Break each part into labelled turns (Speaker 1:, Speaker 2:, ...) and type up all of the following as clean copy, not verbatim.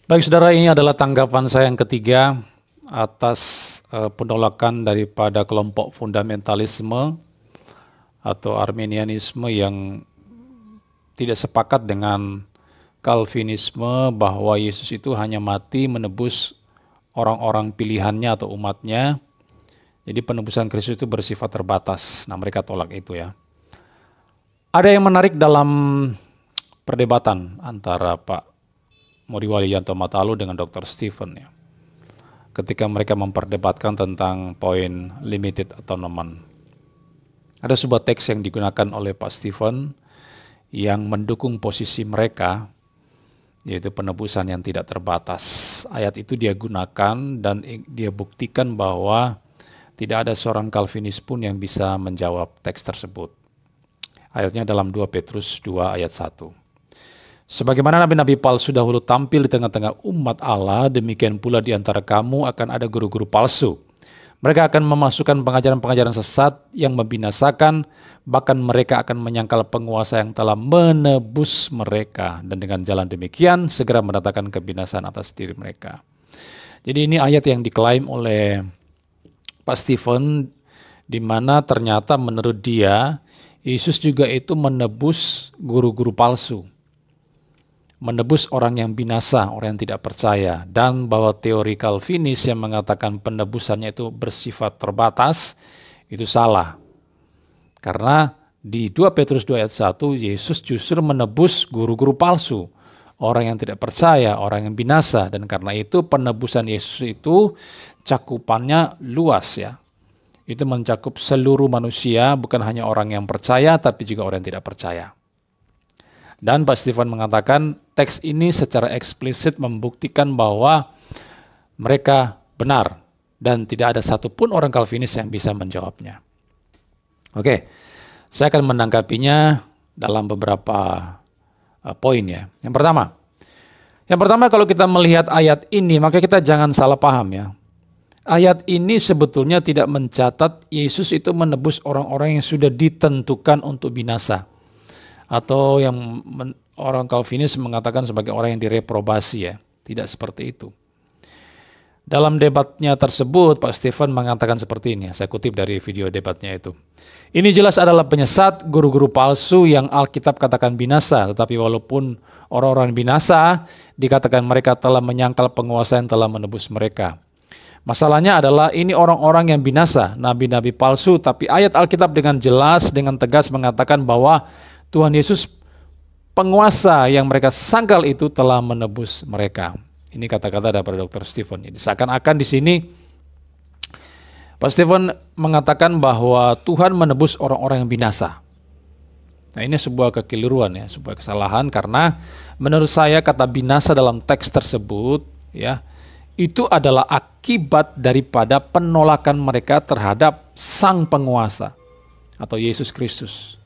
Speaker 1: Baik saudara, ini adalah tanggapan saya yang ketiga atas penolakan daripada kelompok fundamentalisme atau Arminianisme yang tidak sepakat dengan Calvinisme bahwa Yesus itu hanya mati menebus orang-orang pilihannya atau umatnya. Jadi penebusan Kristus itu bersifat terbatas. Nah, mereka tolak itu ya. Ada yang menarik dalam perdebatan antara Pak Muriwali Yanto Matalu dengan Dr. Stephen ya. Ketika mereka memperdebatkan tentang poin limited atonement. Ada sebuah teks yang digunakan oleh Pak Stephen yang mendukung posisi mereka, yaitu penebusan yang tidak terbatas. Ayat itu dia gunakan dan dia buktikan bahwa tidak ada seorang Calvinis pun yang bisa menjawab teks tersebut. Ayatnya dalam 2 Petrus 2 ayat 1. Sebagaimana nabi-nabi palsu dahulu tampil di tengah-tengah umat Allah, demikian pula di antara kamu akan ada guru-guru palsu. Mereka akan memasukkan pengajaran-pengajaran sesat yang membinasakan, bahkan mereka akan menyangkal penguasa yang telah menebus mereka. Dan dengan jalan demikian, segera mendatangkan kebinasaan atas diri mereka. Jadi ini ayat yang diklaim oleh Pak Stephen, di mana ternyata menurut dia, Yesus juga itu menebus guru-guru palsu. Menebus orang yang binasa, orang yang tidak percaya, dan bahwa teori Calvinis yang mengatakan penebusannya itu bersifat terbatas, itu salah. Karena di 2 Petrus 2 ayat 1, Yesus justru menebus guru-guru palsu, orang yang tidak percaya, orang yang binasa, dan karena itu penebusan Yesus itu cakupannya luas ya. Itu mencakup seluruh manusia, bukan hanya orang yang percaya, tapi juga orang yang tidak percaya. Dan Pak Stephen mengatakan teks ini secara eksplisit membuktikan bahwa mereka benar dan tidak ada satupun orang Calvinis yang bisa menjawabnya. Oke, saya akan menanggapinya dalam beberapa poin ya. Yang pertama kalau kita melihat ayat ini, maka kita jangan salah paham ya. Ayat ini sebetulnya tidak mencatat Yesus itu menebus orang-orang yang sudah ditentukan untuk binasa. Atau yang orang Calvinis mengatakan sebagai orang yang direprobasi ya. Tidak seperti itu. Dalam debatnya tersebut, Pak Stephen mengatakan seperti ini. Saya kutip dari video debatnya itu. Ini jelas adalah penyesat, guru-guru palsu yang Alkitab katakan binasa. Tetapi walaupun orang-orang binasa, dikatakan mereka telah menyangkal penguasa yang telah menebus mereka. Masalahnya adalah ini orang-orang yang binasa, nabi-nabi palsu. Tapi ayat Alkitab dengan jelas, dengan tegas mengatakan bahwa Tuhan Yesus penguasa yang mereka sangkal itu telah menebus mereka. Ini kata-kata dari Dr. Stephen. Jadi seakan-akan di sini Pak Stephen mengatakan bahwa Tuhan menebus orang-orang yang binasa. Nah, ini sebuah kekeliruan ya, sebuah kesalahan karena menurut saya kata binasa dalam teks tersebut ya, itu adalah akibat daripada penolakan mereka terhadap sang penguasa atau Yesus Kristus.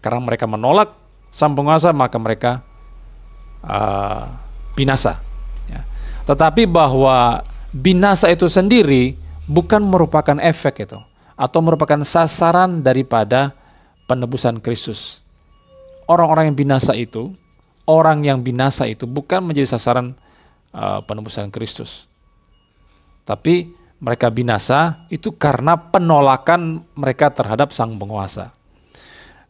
Speaker 1: Karena mereka menolak sang penguasa, maka mereka binasa. Ya. Tetapi bahwa binasa itu sendiri bukan merupakan efek itu, atau merupakan sasaran daripada penebusan Kristus. Orang-orang yang binasa itu, bukan menjadi sasaran penebusan Kristus. Tapi mereka binasa itu karena penolakan mereka terhadap sang penguasa.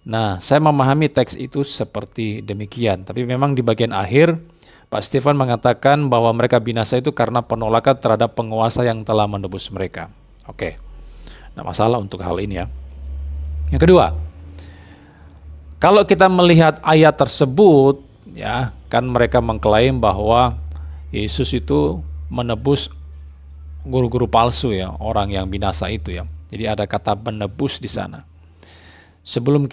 Speaker 1: Nah, saya memahami teks itu seperti demikian. Tapi memang di bagian akhir, Pak Stephen mengatakan bahwa mereka binasa itu karena penolakan terhadap penguasa yang telah menebus mereka. Oke, nah masalah untuk hal ini ya. Yang kedua, kalau kita melihat ayat tersebut, ya kan mereka mengklaim bahwa Yesus itu menebus guru-guru palsu ya, orang yang binasa itu ya. Jadi ada kata menebus di sana. Sebelum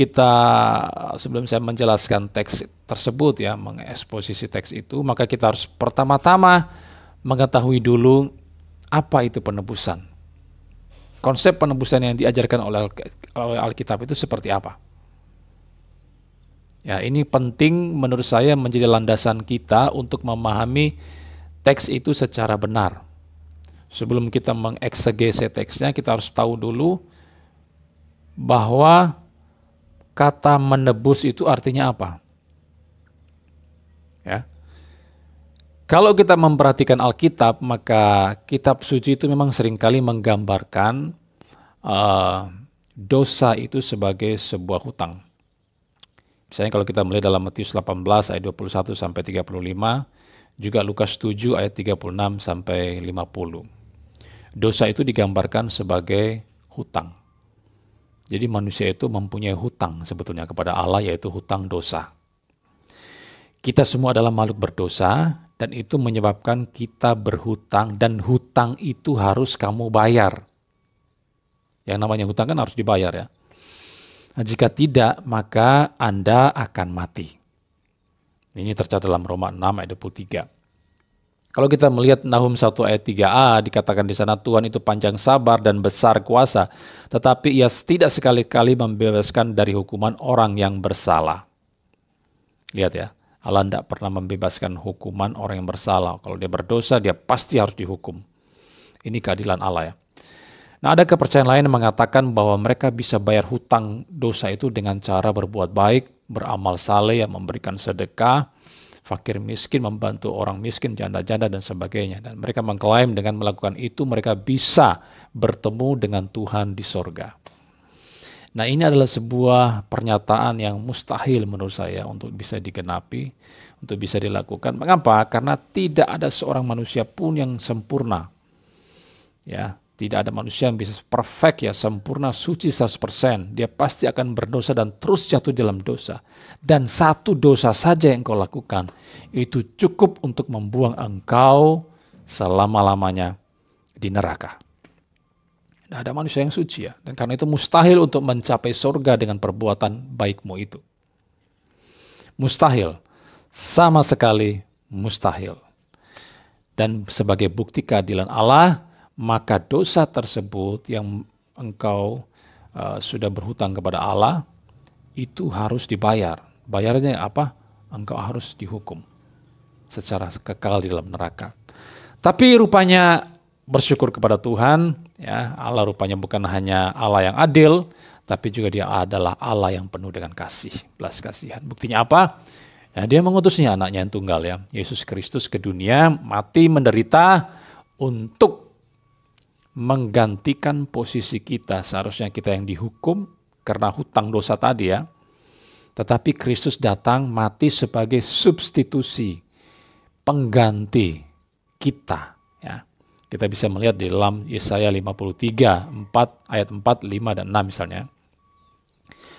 Speaker 1: saya menjelaskan teks tersebut ya, mengeksposisi teks itu, maka kita harus pertama-tama mengetahui dulu apa itu penebusan. Konsep penebusan yang diajarkan oleh Alkitab itu seperti apa. Ya, ini penting menurut saya menjadi landasan kita untuk memahami teks itu secara benar. Sebelum kita mengeksegese teksnya, kita harus tahu dulu bahwa kata menebus itu artinya apa? Ya. Kalau kita memperhatikan Alkitab, maka kitab suci itu memang seringkali menggambarkan dosa itu sebagai sebuah hutang. Misalnya kalau kita melihat dalam Matius 18 ayat 21 sampai 35, juga Lukas 7 ayat 36 sampai 50. Dosa itu digambarkan sebagai hutang. Jadi manusia itu mempunyai hutang sebetulnya kepada Allah, yaitu hutang dosa. Kita semua adalah makhluk berdosa, dan itu menyebabkan kita berhutang, dan hutang itu harus kamu bayar. Yang namanya hutang kan harus dibayar ya. Nah, jika tidak, maka Anda akan mati. Ini tercatat dalam Roma 6 ayat 23. Kalau kita melihat Nahum 1 ayat 3a, dikatakan di sana Tuhan itu panjang sabar dan besar kuasa, tetapi ia tidak sekali-kali membebaskan dari hukuman orang yang bersalah. Lihat ya, Allah tidak pernah membebaskan hukuman orang yang bersalah. Kalau dia berdosa, dia pasti harus dihukum. Ini keadilan Allah ya. Nah, ada kepercayaan lain yang mengatakan bahwa mereka bisa bayar hutang dosa itu dengan cara berbuat baik, beramal saleh, memberikan sedekah, fakir miskin, membantu orang miskin, janda-janda, dan sebagainya. Dan mereka mengklaim dengan melakukan itu mereka bisa bertemu dengan Tuhan di sorga. Nah, ini adalah sebuah pernyataan yang mustahil menurut saya untuk bisa digenapi, untuk bisa dilakukan. Mengapa? Karena tidak ada seorang manusia pun yang sempurna. Ya, tidak ada manusia yang bisa perfect ya, sempurna, suci 100%. Dia pasti akan berdosa dan terus jatuh dalam dosa. Dan satu dosa saja yang kau lakukan, itu cukup untuk membuang engkau selama-lamanya di neraka. Tidak ada manusia yang suci ya. Dan karena itu mustahil untuk mencapai surga dengan perbuatan baikmu itu. Mustahil. Sama sekali mustahil. Dan sebagai bukti keadilan Allah, maka dosa tersebut yang engkau sudah berhutang kepada Allah, itu harus dibayar. Bayarnya apa? Engkau harus dihukum secara kekal di dalam neraka. Tapi rupanya bersyukur kepada Tuhan, ya, Allah rupanya bukan hanya Allah yang adil, tapi juga dia adalah Allah yang penuh dengan kasih, belas kasihan. Buktinya apa? Ya, dia mengutusnya anaknya yang tunggal ya, Yesus Kristus ke dunia, mati menderita untuk menggantikan posisi kita. Seharusnya kita yang dihukum karena hutang dosa tadi ya. Tetapi Kristus datang mati sebagai substitusi, pengganti kita ya. Kita bisa melihat di dalam Yesaya 53, 4, ayat 4, 5, dan 6 misalnya.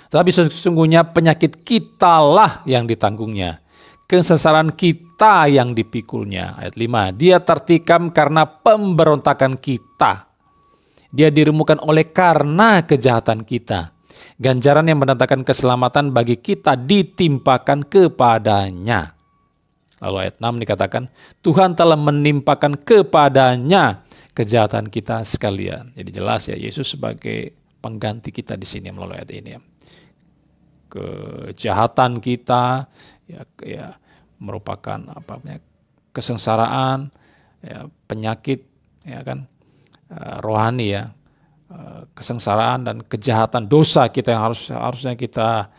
Speaker 1: Tetapi sesungguhnya penyakit kitalah yang ditanggungnya, kesesaran kita yang dipikulnya. Ayat 5, dia tertikam karena pemberontakan kita. Dia diremukan oleh karena kejahatan kita. Ganjaran yang mendatangkan keselamatan bagi kita ditimpakan kepadanya. Lalu ayat 6 dikatakan, Tuhan telah menimpakan kepadanya kejahatan kita sekalian. Jadi jelas ya, Yesus sebagai pengganti kita di sini melalui ayat ini. Kejahatan kita ya merupakan kesengsaraan, ya, penyakit, ya kan, rohani ya, kesengsaraan dan kejahatan dosa kita yang harusnya kita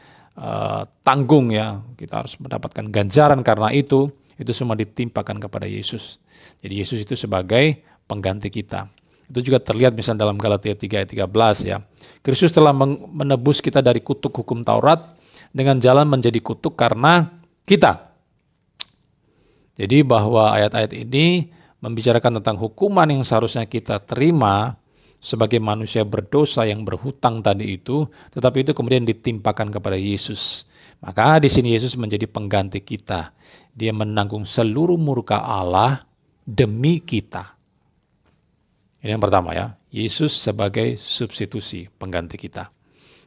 Speaker 1: tanggung ya, kita harus mendapatkan ganjaran karena itu semua ditimpakan kepada Yesus. Jadi Yesus itu sebagai pengganti kita. Itu juga terlihat misalnya dalam Galatia 3 ayat 13 ya. Kristus telah menebus kita dari kutuk hukum Taurat dengan jalan menjadi kutuk karena kita. Jadi bahwa ayat-ayat ini membicarakan tentang hukuman yang seharusnya kita terima sebagai manusia berdosa yang berhutang tadi itu, tetapi itu kemudian ditimpakan kepada Yesus. Maka di sini Yesus menjadi pengganti kita. Dia menanggung seluruh murka Allah demi kita. Ini yang pertama ya, Yesus sebagai substitusi pengganti kita.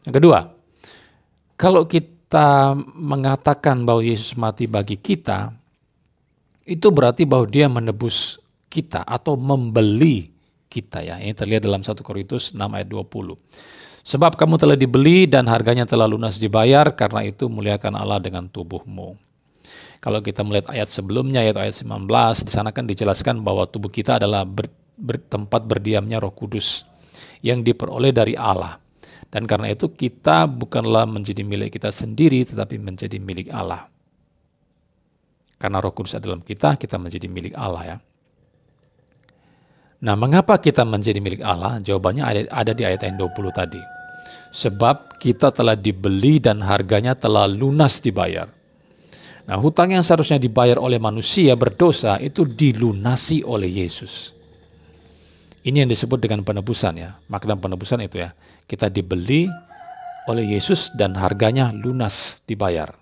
Speaker 1: Yang kedua, kalau kita mengatakan bahwa Yesus mati bagi kita, itu berarti bahwa dia menebus kita atau membeli kita ya. Ini terlihat dalam 1 Korintus 6 ayat 20. Sebab kamu telah dibeli dan harganya telah lunas dibayar, karena itu muliakan Allah dengan tubuhmu. Kalau kita melihat ayat sebelumnya, yaitu ayat 19, di sana kan dijelaskan bahwa tubuh kita adalah tempat berdiamnya Roh Kudus yang diperoleh dari Allah. Dan karena itu kita bukanlah menjadi milik kita sendiri, tetapi menjadi milik Allah. Karena Roh Kudus ada dalam kita, kita menjadi milik Allah ya. Nah, mengapa kita menjadi milik Allah? Jawabannya ada di ayat yang 20 tadi. Sebab kita telah dibeli dan harganya telah lunas dibayar. Nah, hutang yang seharusnya dibayar oleh manusia berdosa itu dilunasi oleh Yesus. Ini yang disebut dengan penebusan ya. Makna penebusan itu ya. Kita dibeli oleh Yesus dan harganya lunas dibayar.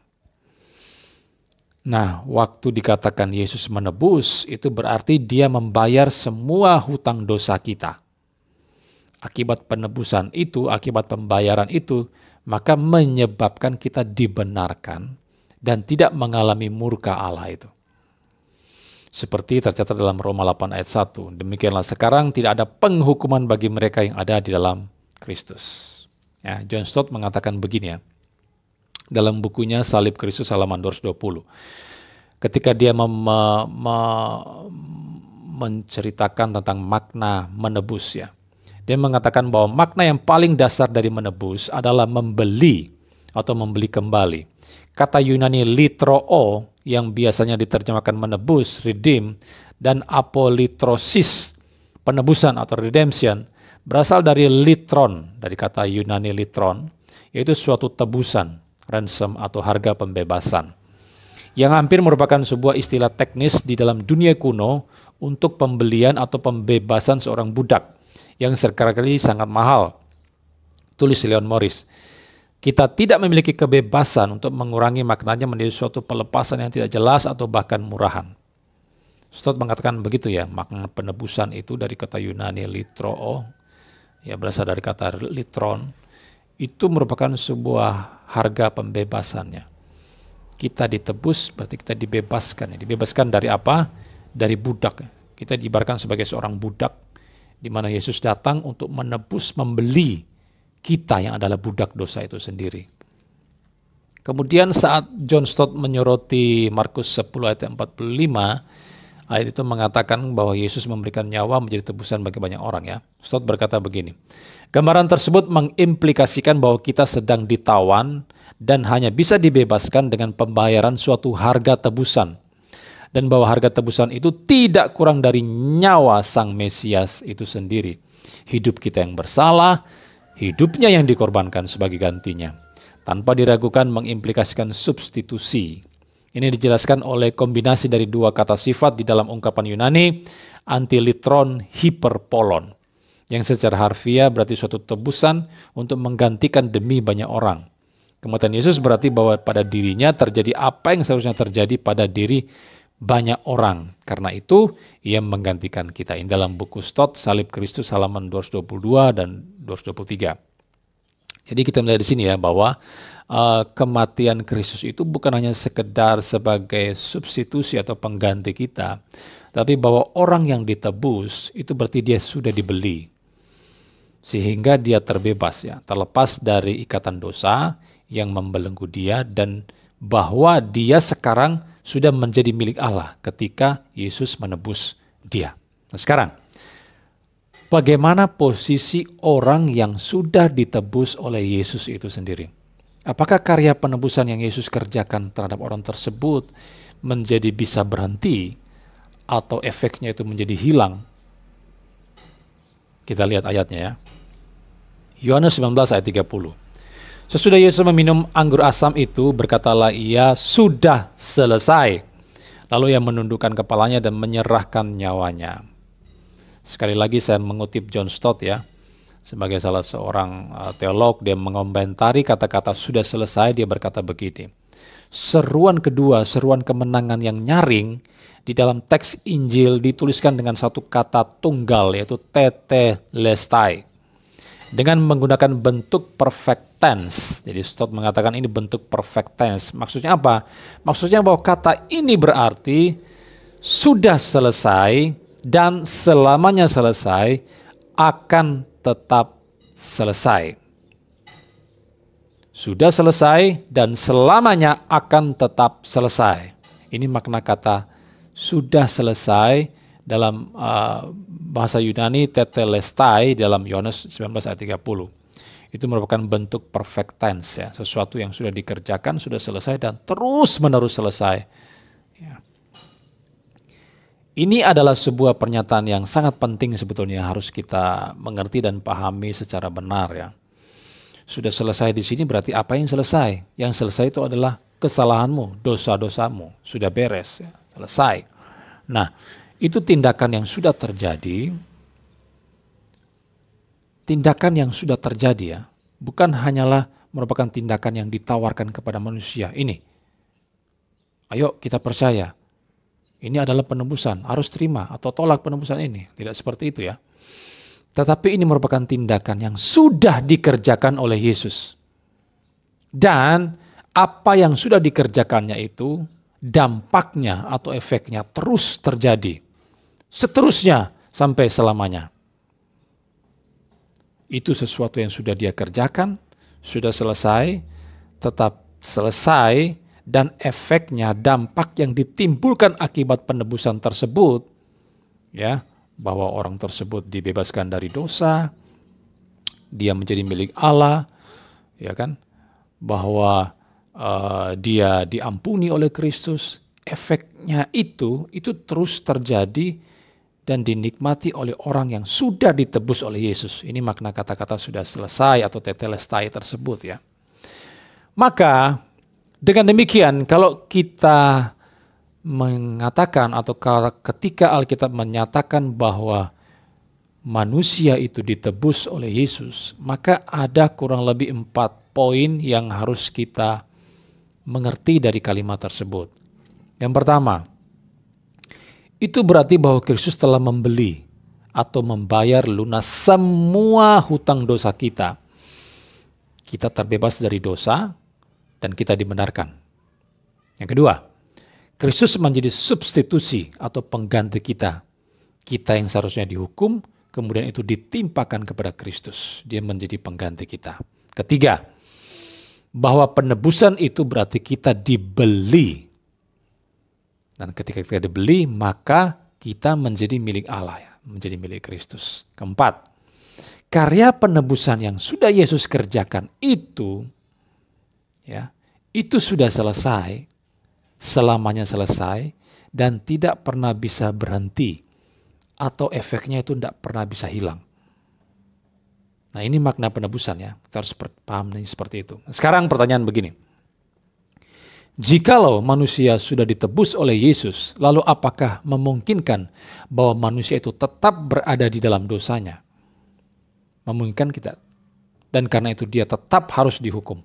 Speaker 1: Nah, waktu dikatakan Yesus menebus, itu berarti dia membayar semua hutang dosa kita. Akibat penebusan itu, akibat pembayaran itu, maka menyebabkan kita dibenarkan dan tidak mengalami murka Allah itu. Seperti tercatat dalam Roma 8 ayat 1, demikianlah sekarang tidak ada penghukuman bagi mereka yang ada di dalam Kristus. Ya, John Stott mengatakan begini ya, dalam bukunya Salib Kristus halaman 220. Ketika dia menceritakan tentang makna menebus ya. Dia mengatakan bahwa makna yang paling dasar dari menebus adalah membeli atau membeli kembali. Kata Yunani litroo yang biasanya diterjemahkan menebus, redeem, dan apolitrosis, penebusan atau redemption, berasal dari litron, dari kata Yunani litron, yaitu suatu tebusan, ransom atau harga pembebasan, yang hampir merupakan sebuah istilah teknis di dalam dunia kuno untuk pembelian atau pembebasan seorang budak yang sekali sangat mahal. Tulis Leon Morris, kita tidak memiliki kebebasan untuk mengurangi maknanya menjadi suatu pelepasan yang tidak jelas atau bahkan murahan. Stott mengatakan begitu ya, makna penebusan itu dari kata Yunani litroo, ya berasal dari kata litron, itu merupakan sebuah harga pembebasannya. Kita ditebus berarti kita dibebaskan. Dibebaskan dari apa? Dari budak. Kita diibaratkan sebagai seorang budak, di mana Yesus datang untuk menebus, membeli kita yang adalah budak dosa itu sendiri. Kemudian saat John Stott menyoroti Markus 10 ayat 45, ayat itu mengatakan bahwa Yesus memberikan nyawa menjadi tebusan bagi banyak orang ya. Stott berkata begini, gambaran tersebut mengimplikasikan bahwa kita sedang ditawan dan hanya bisa dibebaskan dengan pembayaran suatu harga tebusan. Dan bahwa harga tebusan itu tidak kurang dari nyawa Sang Mesias itu sendiri. Hidup kita yang bersalah, hidupnya yang dikorbankan sebagai gantinya. Tanpa diragukan mengimplikasikan substitusi. Ini dijelaskan oleh kombinasi dari dua kata sifat di dalam ungkapan Yunani, antilitron, hiperpolon. Yang secara harfiah berarti suatu tebusan untuk menggantikan demi banyak orang. Kematian Yesus berarti bahwa pada dirinya terjadi apa yang seharusnya terjadi pada diri banyak orang. Karena itu, ia menggantikan kita. Ini dalam buku Stott, Salib Kristus halaman 222 dan 223. Jadi kita melihat di sini ya bahwa kematian Kristus itu bukan hanya sekedar sebagai substitusi atau pengganti kita, tapi bahwa orang yang ditebus itu berarti dia sudah dibeli. Sehingga dia terbebas ya, terlepas dari ikatan dosa yang membelenggu dia, dan bahwa dia sekarang sudah menjadi milik Allah ketika Yesus menebus dia. Nah sekarang, bagaimana posisi orang yang sudah ditebus oleh Yesus itu sendiri? Apakah karya penebusan yang Yesus kerjakan terhadap orang tersebut menjadi bisa berhenti atau efeknya itu menjadi hilang? Kita lihat ayatnya ya. Yohanes 19 ayat 30. Sesudah Yesus meminum anggur asam itu, berkatalah ia, sudah selesai. Lalu ia menundukkan kepalanya dan menyerahkan nyawanya. Sekali lagi saya mengutip John Stott ya, sebagai salah seorang teolog, dia mengomentari kata-kata sudah selesai, dia berkata begini. Seruan kedua, seruan kemenangan yang nyaring, di dalam teks Injil dituliskan dengan satu kata tunggal, yaitu tetelestai. Dengan menggunakan bentuk perfect tense. Jadi Stott mengatakan ini bentuk perfect tense. Maksudnya apa? Maksudnya bahwa kata ini berarti sudah selesai dan selamanya selesai, akan tetap selesai. Sudah selesai dan selamanya akan tetap selesai. Ini makna kata sudah selesai dalam bahasa Yunani tetelestai dalam Yohanes 19 ayat 30. Itu merupakan bentuk perfect tense ya, sesuatu yang sudah dikerjakan, sudah selesai dan terus menerus selesai. Ya. Ini adalah sebuah pernyataan yang sangat penting sebetulnya harus kita mengerti dan pahami secara benar ya. Sudah selesai di sini berarti apa yang selesai? Yang selesai itu adalah kesalahanmu, dosa-dosamu. Sudah beres ya, selesai. Nah, itu tindakan yang sudah terjadi. Tindakan yang sudah terjadi ya, bukan hanyalah merupakan tindakan yang ditawarkan kepada manusia. Ini, ayo kita percaya. Ini adalah penebusan, harus terima atau tolak penebusan ini. Tidak seperti itu ya. Tetapi ini merupakan tindakan yang sudah dikerjakan oleh Yesus. Dan apa yang sudah dikerjakannya itu, dampaknya atau efeknya terus terjadi. Seterusnya sampai selamanya. Itu sesuatu yang sudah dia kerjakan, sudah selesai, tetap selesai, dan efeknya, dampak yang ditimbulkan akibat penebusan tersebut, ya, bahwa orang tersebut dibebaskan dari dosa, dia menjadi milik Allah, ya kan, bahwa dia diampuni oleh Kristus, efeknya itu terus terjadi dan dinikmati oleh orang yang sudah ditebus oleh Yesus. Ini makna kata-kata sudah selesai atau tetelestai tersebut ya. Maka dengan demikian, kalau kita mengatakan atau ketika Alkitab menyatakan bahwa manusia itu ditebus oleh Yesus, maka ada kurang lebih 4 poin yang harus kita mengerti dari kalimat tersebut. Yang pertama, itu berarti bahwa Kristus telah membeli atau membayar lunas semua hutang dosa kita. Kita terbebas dari dosa, dan kita dibenarkan. Yang kedua, Kristus menjadi substitusi atau pengganti kita. Kita yang seharusnya dihukum, kemudian itu ditimpakan kepada Kristus. Dia menjadi pengganti kita. Ketiga, bahwa penebusan itu berarti kita dibeli. Dan ketika kita dibeli, maka kita menjadi milik Allah, ya, menjadi milik Kristus. Keempat, karya penebusan yang sudah Yesus kerjakan itu, ya, itu sudah selesai, selamanya selesai, dan tidak pernah bisa berhenti, atau efeknya itu tidak pernah bisa hilang. Nah, ini makna penebusan ya, kita harus paham seperti itu. Sekarang pertanyaan begini, jikalau manusia sudah ditebus oleh Yesus, lalu apakah memungkinkan bahwa manusia itu tetap berada di dalam dosanya? Memungkinkan kita, dan karena itu dia tetap harus dihukum.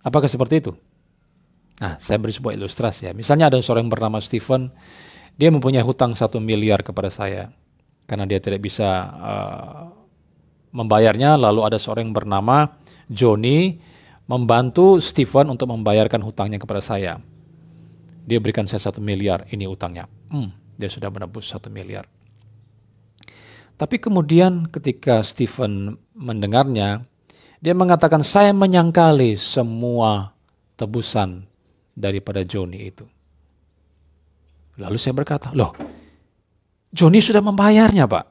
Speaker 1: Apakah seperti itu? Nah, saya beri sebuah ilustrasi ya. Misalnya ada seorang bernama Stephen, dia mempunyai hutang 1 miliar kepada saya. Karena dia tidak bisa membayarnya, lalu ada seorang bernama Johnny membantu Stephen untuk membayarkan hutangnya kepada saya. Dia berikan saya 1 miliar, ini hutangnya. Dia sudah menebus 1 miliar. Tapi kemudian ketika Stephen mendengarnya, dia mengatakan, saya menyangkali semua tebusan daripada Johnny itu. Lalu saya berkata, loh, Johnny sudah membayarnya Pak.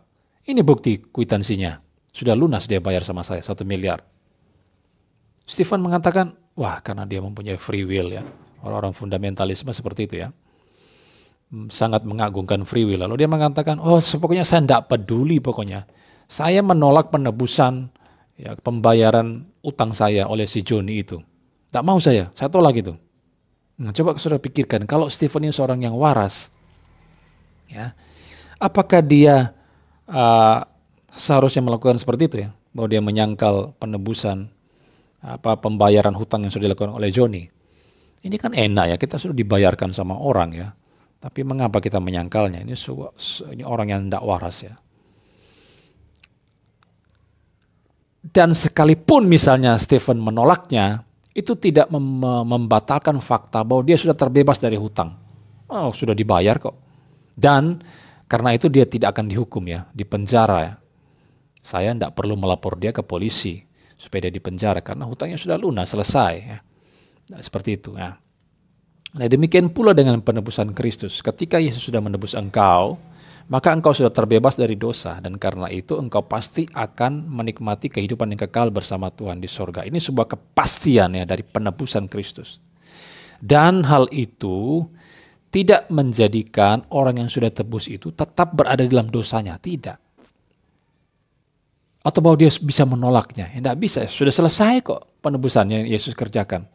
Speaker 1: Ini bukti kwitansinya. Sudah lunas dia bayar sama saya 1 miliar. Stephen mengatakan, wah karena dia mempunyai free will ya. Orang-orang fundamentalisme seperti itu ya. Sangat mengagungkan free will. Lalu dia mengatakan, oh pokoknya saya tidak peduli pokoknya. Saya menolak penebusan, ya, pembayaran utang saya oleh si Johnny itu. Tak mau saya tolak itu. Nah, coba saudara pikirkan, kalau Stephen ini seorang yang waras, ya, apakah dia seharusnya melakukan seperti itu ya? Bahwa dia menyangkal penebusan, pembayaran hutang yang sudah dilakukan oleh Johnny. Ini kan enak ya, kita sudah dibayarkan sama orang ya. Tapi mengapa kita menyangkalnya? Ini orang yang tidak waras ya. Dan sekalipun misalnya Stephen menolaknya, itu tidak membatalkan fakta bahwa dia sudah terbebas dari hutang. Oh, sudah dibayar kok. Dan karena itu dia tidak akan dihukum ya, dipenjara ya. Saya tidak perlu melapor dia ke polisi supaya dia dipenjara karena hutangnya sudah lunas, selesai ya. Nah, seperti itu ya. Nah, demikian pula dengan penebusan Kristus. Ketika Yesus sudah menebus engkau, maka engkau sudah terbebas dari dosa, dan karena itu engkau pasti akan menikmati kehidupan yang kekal bersama Tuhan di sorga. Ini sebuah kepastian ya dari penebusan Kristus. Dan hal itu tidak menjadikan orang yang sudah tebus itu tetap berada dalam dosanya. Tidak. Atau bahwa dia bisa menolaknya. Tidak bisa. Sudah selesai kok penebusannya yang Yesus kerjakan.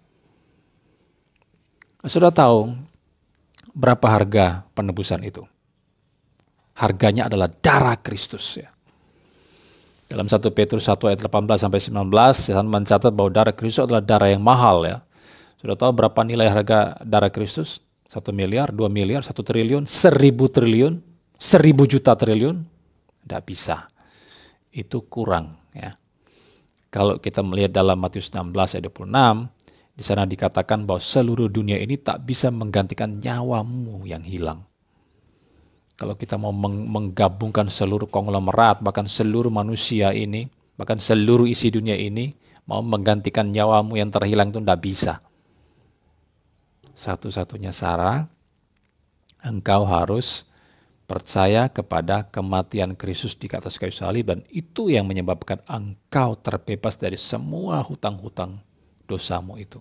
Speaker 1: Sudah tahu berapa harga penebusan itu? Harganya adalah darah Kristus. Ya. Dalam 1 Petrus 1 ayat 18-19, mencatat bahwa darah Kristus adalah darah yang mahal. Ya. Sudah tahu berapa nilai harga darah Kristus? 1 miliar, 2 miliar, 1 triliun, 1000 triliun, 1000 juta triliun? Tidak bisa. Itu kurang. Ya. Kalau kita melihat dalam Matius 16 ayat 26, di sana dikatakan bahwa seluruh dunia ini tak bisa menggantikan nyawamu yang hilang. Kalau kita mau menggabungkan seluruh konglomerat, bahkan seluruh manusia ini, bahkan seluruh isi dunia ini, mau menggantikan nyawamu yang terhilang itu tidak bisa. Satu-satunya cara, engkau harus percaya kepada kematian Kristus di atas kayu salib, dan itu yang menyebabkan engkau terbebas dari semua hutang-hutang dosamu itu.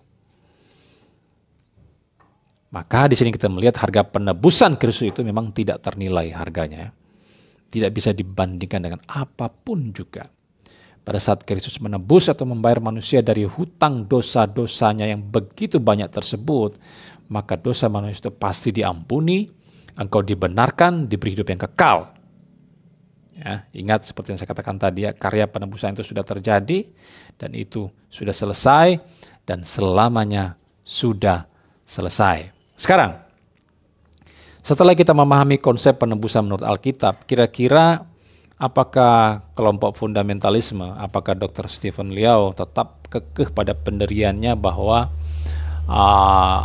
Speaker 1: Maka di sini kita melihat harga penebusan Kristus itu memang tidak ternilai harganya. Tidak bisa dibandingkan dengan apapun juga. Pada saat Kristus menebus atau membayar manusia dari hutang dosa-dosanya yang begitu banyak tersebut, maka dosa manusia itu pasti diampuni, engkau dibenarkan, diberi hidup yang kekal. Ya, ingat seperti yang saya katakan tadi, ya, karya penebusan itu sudah terjadi dan itu sudah selesai dan selamanya sudah selesai. Sekarang, setelah kita memahami konsep penebusan menurut Alkitab, kira-kira apakah kelompok fundamentalisme, apakah Dr. Stephen Liao tetap kekeh pada pendiriannya bahwa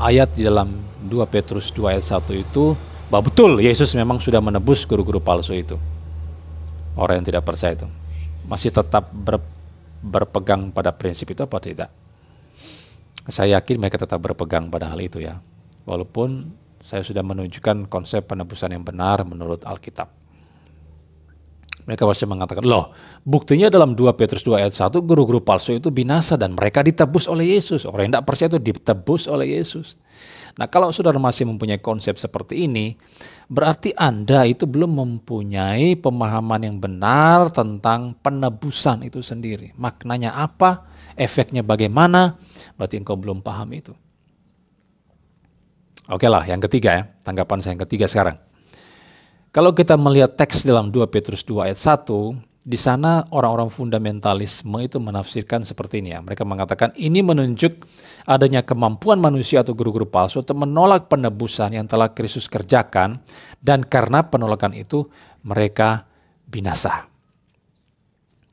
Speaker 1: ayat di dalam 2 Petrus 2 ayat 1 itu, bahwa betul Yesus memang sudah menebus guru-guru palsu itu. Orang yang tidak percaya itu masih tetap berpegang pada prinsip itu apa tidak? Saya yakin mereka tetap berpegang pada hal itu ya. Walaupun saya sudah menunjukkan konsep penebusan yang benar menurut Alkitab. Mereka pasti mengatakan, loh buktinya dalam 2 Petrus 2 ayat 1 guru-guru palsu itu binasa dan mereka ditebus oleh Yesus. Orang yang tidak percaya itu ditebus oleh Yesus. Nah kalau saudara masih mempunyai konsep seperti ini, berarti Anda itu belum mempunyai pemahaman yang benar tentang penebusan itu sendiri. Maknanya apa, efeknya bagaimana, berarti engkau belum paham itu. Oke lah, yang ketiga ya, tanggapan saya yang ketiga sekarang. Kalau kita melihat teks dalam 2 Petrus 2 ayat 1, di sana orang-orang fundamentalisme itu menafsirkan seperti ini ya. Mereka mengatakan ini menunjuk adanya kemampuan manusia atau guru-guru palsu untuk menolak penebusan yang telah Kristus kerjakan, dan karena penolakan itu mereka binasa.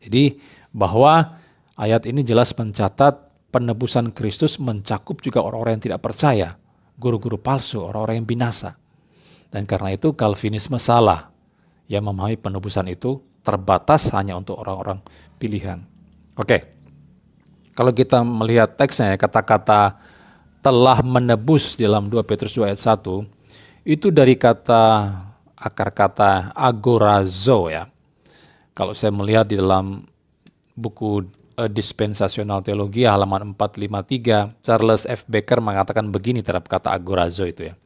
Speaker 1: Jadi bahwa ayat ini jelas mencatat penebusan Kristus mencakup juga orang-orang yang tidak percaya, guru-guru palsu, orang-orang yang binasa. Dan karena itu Calvinisme salah yang memahami penebusan itu terbatas hanya untuk orang-orang pilihan. Oke, kalau kita melihat teksnya, kata-kata telah menebus dalam 2 Petrus 2 ayat 1, itu dari kata akar kata agorazo ya. Kalau saya melihat di dalam buku Dispensational Theology halaman 453, Charles F. Becker mengatakan begini terhadap kata agorazo itu ya.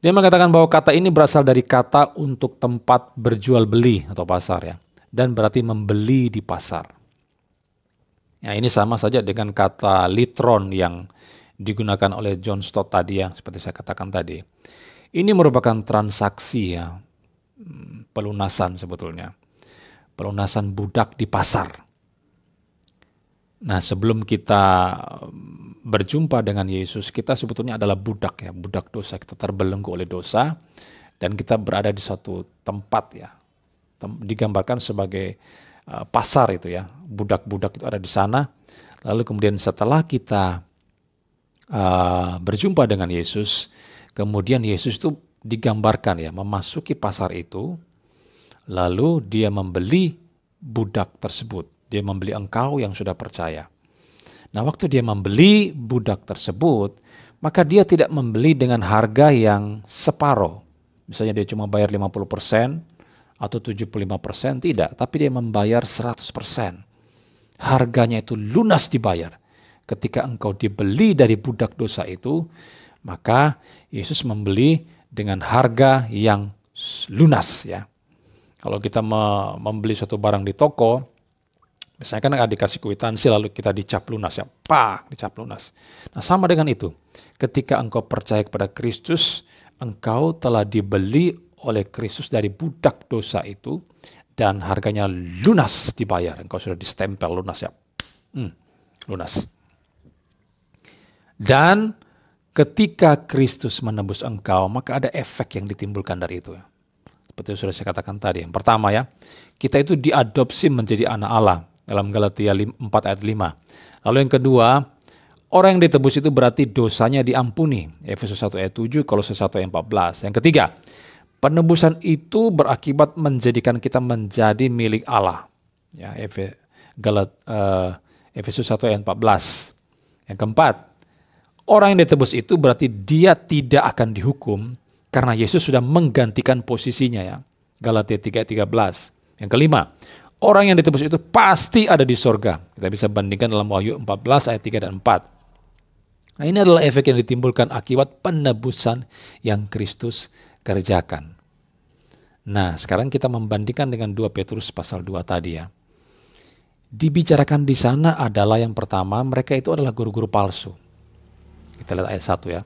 Speaker 1: Dia mengatakan bahwa kata ini berasal dari kata untuk tempat berjual beli atau pasar ya, dan berarti membeli di pasar. Ya, ini sama saja dengan kata litron yang digunakan oleh John Stott tadi ya, seperti saya katakan tadi. Ini merupakan transaksi ya, pelunasan sebetulnya. Pelunasan budak di pasar. Nah, sebelum kita berjumpa dengan Yesus, kita sebetulnya adalah budak ya, budak dosa. Kita terbelenggu oleh dosa dan kita berada di suatu tempat ya, digambarkan sebagai pasar itu ya. Budak-budak itu ada di sana. Lalu kemudian setelah kita berjumpa dengan Yesus, kemudian Yesus itu digambarkan ya, memasuki pasar itu, lalu dia membeli budak tersebut. Dia membeli engkau yang sudah percaya. Nah, waktu dia membeli budak tersebut, maka dia tidak membeli dengan harga yang separuh. Misalnya dia cuma bayar 50% atau 75%, tidak. Tapi dia membayar 100%. Harganya itu lunas dibayar. Ketika engkau dibeli dari budak dosa itu, Maka Yesus membeli dengan harga yang lunas ya. Kalau kita membeli suatu barang di toko, misalnya kan dikasih kwitansi lalu kita dicap lunas ya, dicap lunas. Nah sama dengan itu, ketika engkau percaya kepada Kristus, engkau telah dibeli oleh Kristus dari budak dosa itu, dan harganya lunas dibayar. Engkau sudah distempel lunas ya, lunas. Dan ketika Kristus menebus engkau, maka ada efek yang ditimbulkan dari itu. Seperti yang sudah saya katakan tadi. Yang pertama ya, kita itu diadopsi menjadi anak Allah dalam Galatia 4 ayat 5. Lalu yang kedua, orang yang ditebus itu berarti dosanya diampuni. Efesus 1 ayat 7, Kolose 1 ayat 14. Yang ketiga, penebusan itu berakibat menjadikan kita menjadi milik Allah. Ya, Efesus 1 ayat 14. Yang keempat, orang yang ditebus itu berarti dia tidak akan dihukum karena Yesus sudah menggantikan posisinya ya. Galatia 3 ayat 13. Yang kelima, orang yang ditebus itu pasti ada di sorga. Kita bisa bandingkan dalam Wahyu 14 ayat 3 dan 4. Nah ini adalah efek yang ditimbulkan akibat penebusan yang Kristus kerjakan. Nah sekarang kita membandingkan dengan 2 Petrus pasal 2 tadi ya. Dibicarakan di sana adalah yang pertama, mereka itu adalah guru-guru palsu. Kita lihat ayat 1 ya.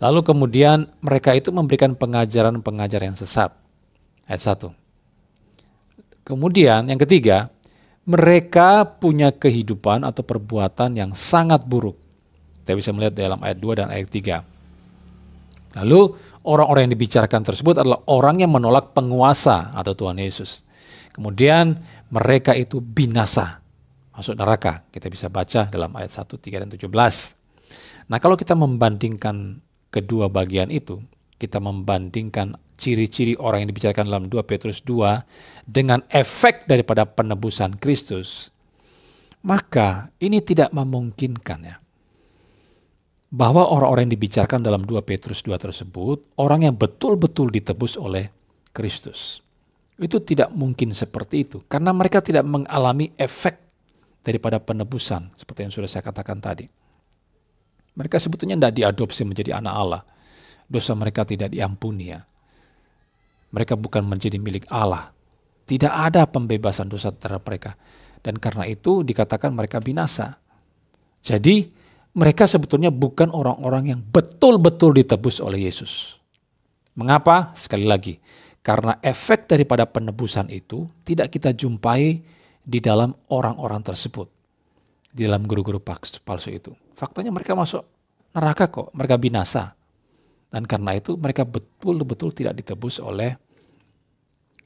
Speaker 1: Lalu kemudian mereka itu memberikan pengajaran-pengajaran yang sesat. Ayat 1. Kemudian yang ketiga, mereka punya kehidupan atau perbuatan yang sangat buruk. Kita bisa melihat dalam ayat 2 dan ayat 3. Lalu orang-orang yang dibicarakan tersebut adalah orang yang menolak penguasa atau Tuhan Yesus. Kemudian mereka itu binasa, masuk neraka. Kita bisa baca dalam ayat 1, 3, dan 17. Nah kalau kita membandingkan kedua bagian itu, kita membandingkan ciri-ciri orang yang dibicarakan dalam 2 Petrus 2 dengan efek daripada penebusan Kristus, maka ini tidak memungkinkan ya. Bahwa orang-orang yang dibicarakan dalam 2 Petrus 2 tersebut, orang yang betul-betul ditebus oleh Kristus. Itu tidak mungkin seperti itu, karena mereka tidak mengalami efek daripada penebusan, seperti yang sudah saya katakan tadi. Mereka sebetulnya tidak diadopsi menjadi anak Allah. Dosa mereka tidak diampuni ya. Mereka bukan menjadi milik Allah. Tidak ada pembebasan dosa terhadap mereka. Dan karena itu dikatakan mereka binasa. Jadi mereka sebetulnya bukan orang-orang yang betul-betul ditebus oleh Yesus. Mengapa? Sekali lagi, karena efek daripada penebusan itu tidak kita jumpai di dalam orang-orang tersebut. Di dalam guru-guru palsu itu. Faktanya mereka masuk neraka kok, mereka binasa. Dan karena itu mereka betul-betul tidak ditebus oleh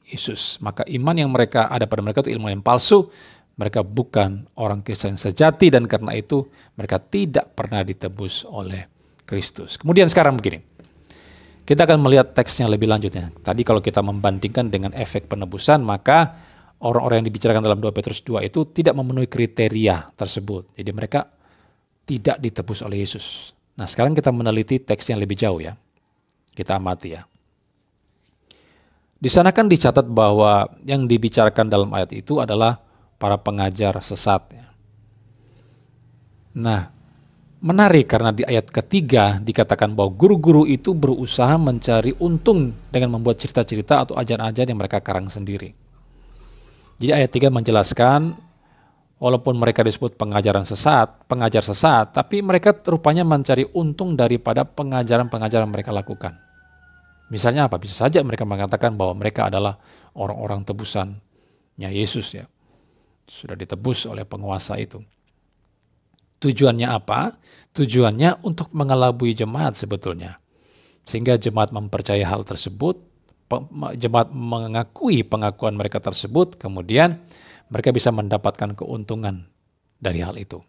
Speaker 1: Yesus. Maka iman yang mereka ada pada mereka itu ilmu yang palsu. Mereka bukan orang Kristen yang sejati dan karena itu mereka tidak pernah ditebus oleh Kristus. Kemudian sekarang begini. Kita akan melihat teksnya lebih lanjutnya. Tadi kalau kita membandingkan dengan efek penebusan, maka orang-orang yang dibicarakan dalam 2 Petrus 2 itu tidak memenuhi kriteria tersebut. Jadi mereka tidak ditebus oleh Yesus. Nah sekarang kita meneliti teks yang lebih jauh ya. Kita amati ya. Di sana kan dicatat bahwa yang dibicarakan dalam ayat itu adalah para pengajar sesat. Ya. Nah menarik karena di ayat ketiga dikatakan bahwa guru-guru itu berusaha mencari untung dengan membuat cerita-cerita atau ajaran-ajaran yang mereka karang sendiri. Jadi ayat 3 menjelaskan walaupun mereka disebut pengajar sesat, tapi mereka rupanya mencari untung daripada pengajaran-pengajaran mereka lakukan. Misalnya apa? Bisa saja mereka mengatakan bahwa mereka adalah orang-orang tebusannya Yesus ya. Sudah ditebus oleh penguasa itu. Tujuannya apa? Tujuannya untuk mengelabui jemaat sebetulnya. Sehingga jemaat mempercayai hal tersebut, jemaat mengakui pengakuan mereka tersebut, kemudian mereka bisa mendapatkan keuntungan dari hal itu.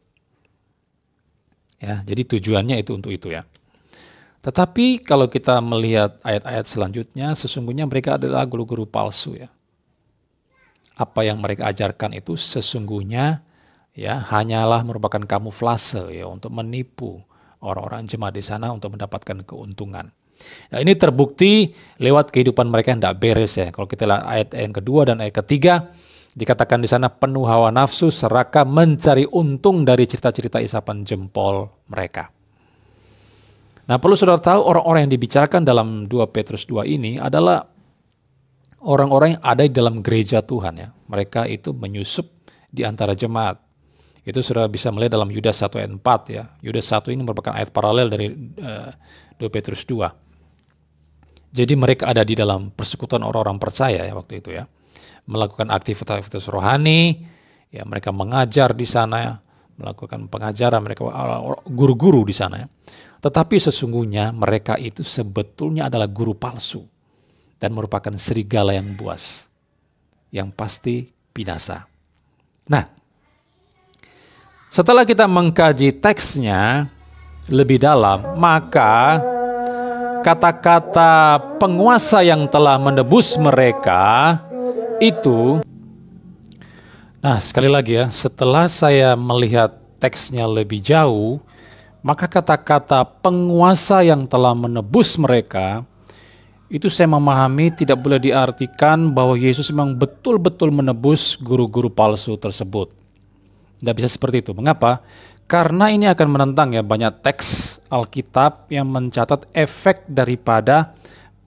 Speaker 1: Ya, jadi tujuannya itu untuk itu ya. Tetapi kalau kita melihat ayat-ayat selanjutnya, sesungguhnya mereka adalah guru-guru palsu ya. Apa yang mereka ajarkan itu sesungguhnya ya hanyalah merupakan kamuflase ya untuk menipu orang-orang jemaat di sana untuk mendapatkan keuntungan. Nah, ini terbukti lewat kehidupan mereka yang tidak beres ya. Kalau kita lihat ayat yang kedua dan ayat ketiga, dikatakan di sana penuh hawa nafsu, serakah, mencari untung dari cerita-cerita isapan jempol mereka. Nah, perlu saudara tahu orang-orang yang dibicarakan dalam 2 Petrus 2 ini adalah orang-orang yang ada di dalam gereja Tuhan ya. Mereka itu menyusup di antara jemaat. Itu sudah bisa melihat dalam Yudas 1 ayat 4 ya. Yudas 1 ini merupakan ayat paralel dari 2 Petrus 2. Jadi mereka ada di dalam persekutuan orang-orang percaya ya waktu itu ya. Melakukan aktivitas rohani, ya mereka mengajar di sana ya. Melakukan pengajaran, mereka guru-guru di sana ya. Tetapi sesungguhnya mereka itu sebetulnya adalah guru palsu dan merupakan serigala yang buas, yang pasti binasa. Nah, setelah kita mengkaji teksnya lebih dalam, maka kata-kata penguasa yang telah menebus mereka itu, nah sekali lagi ya, setelah saya melihat teksnya lebih jauh, maka kata-kata penguasa yang telah menebus mereka, itu saya memahami tidak boleh diartikan bahwa Yesus memang betul-betul menebus guru-guru palsu tersebut. Tidak bisa seperti itu. Mengapa? Karena ini akan menentang ya banyak teks Alkitab yang mencatat efek daripada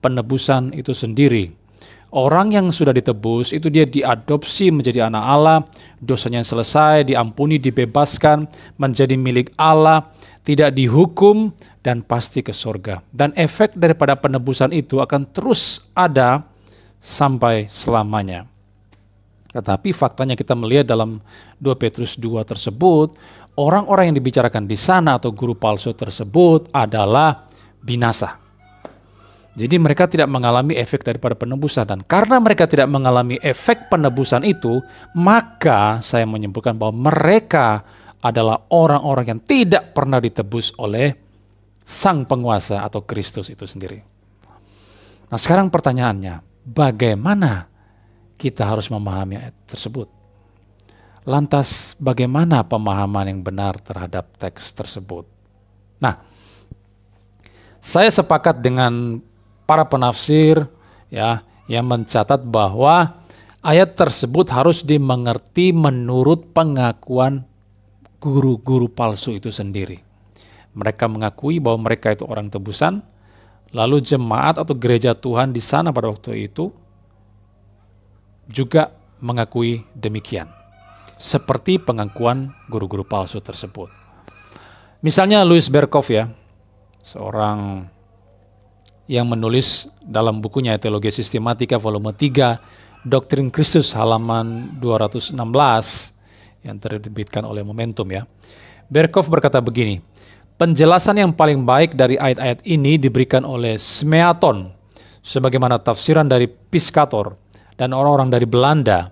Speaker 1: penebusan itu sendiri. Orang yang sudah ditebus itu dia diadopsi menjadi anak Allah, dosanya selesai, diampuni, dibebaskan, menjadi milik Allah, tidak dihukum, dan pasti ke surga. Dan efek daripada penebusan itu akan terus ada sampai selamanya. Tetapi faktanya kita melihat dalam 2 Petrus 2 tersebut, orang-orang yang dibicarakan di sana atau guru palsu tersebut adalah binasa. Jadi mereka tidak mengalami efek daripada penebusan. Dan karena mereka tidak mengalami efek penebusan itu, maka saya menyimpulkan bahwa mereka adalah orang-orang yang tidak pernah ditebus oleh sang penguasa atau Kristus itu sendiri. Nah sekarang pertanyaannya, bagaimana kita harus memahami ayat tersebut? Lantas bagaimana pemahaman yang benar terhadap teks tersebut? Nah, saya sepakat dengan para penafsir ya yang mencatat bahwa ayat tersebut harus dimengerti menurut pengakuan guru-guru palsu itu sendiri. Mereka mengakui bahwa mereka itu orang tebusan, lalu jemaat atau gereja Tuhan di sana pada waktu itu juga mengakui demikian. Seperti pengakuan guru-guru palsu tersebut. Misalnya Louis Berkhof ya, seorang yang menulis dalam bukunya Teologi Sistematika volume 3, Doktrin Kristus halaman 216 yang terbitkan oleh Momentum ya. Berkhof berkata begini, penjelasan yang paling baik dari ayat-ayat ini diberikan oleh Smeaton, sebagaimana tafsiran dari Piscator dan orang-orang dari Belanda,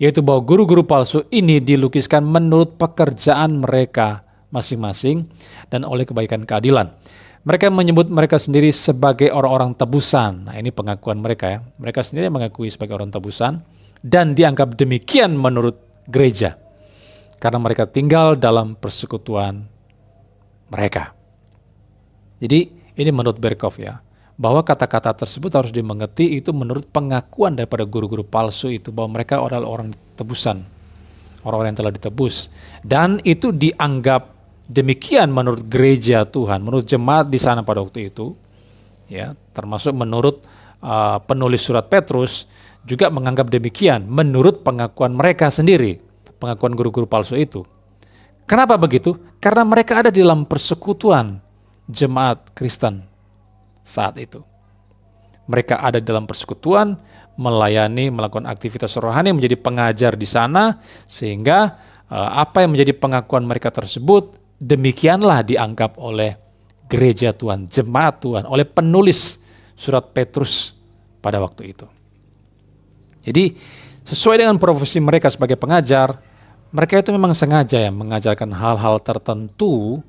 Speaker 1: yaitu bahwa guru-guru palsu ini dilukiskan menurut pekerjaan mereka masing-masing dan oleh kebaikan keadilan. Mereka menyebut mereka sendiri sebagai orang-orang tebusan. Nah ini pengakuan mereka ya. Mereka sendiri mengakui sebagai orang tebusan dan dianggap demikian menurut gereja. Karena mereka tinggal dalam persekutuan mereka. Jadi ini menurut Berkhof ya. Bahwa kata-kata tersebut harus dimengerti itu menurut pengakuan daripada guru-guru palsu itu. Bahwa mereka adalah orang tebusan. Orang-orang yang telah ditebus. Dan itu dianggap demikian menurut gereja Tuhan, menurut jemaat di sana pada waktu itu, ya, termasuk menurut penulis surat Petrus juga menganggap demikian menurut pengakuan mereka sendiri, pengakuan guru-guru palsu itu. Kenapa begitu? Karena mereka ada di dalam persekutuan jemaat Kristen saat itu. Mereka ada di dalam persekutuan, melayani, melakukan aktivitas rohani, menjadi pengajar di sana, sehingga apa yang menjadi pengakuan mereka tersebut demikianlah dianggap oleh gereja Tuhan, jemaat Tuhan, oleh penulis surat Petrus pada waktu itu. Jadi sesuai dengan profesi mereka sebagai pengajar, mereka itu memang sengaja ya mengajarkan hal-hal tertentu,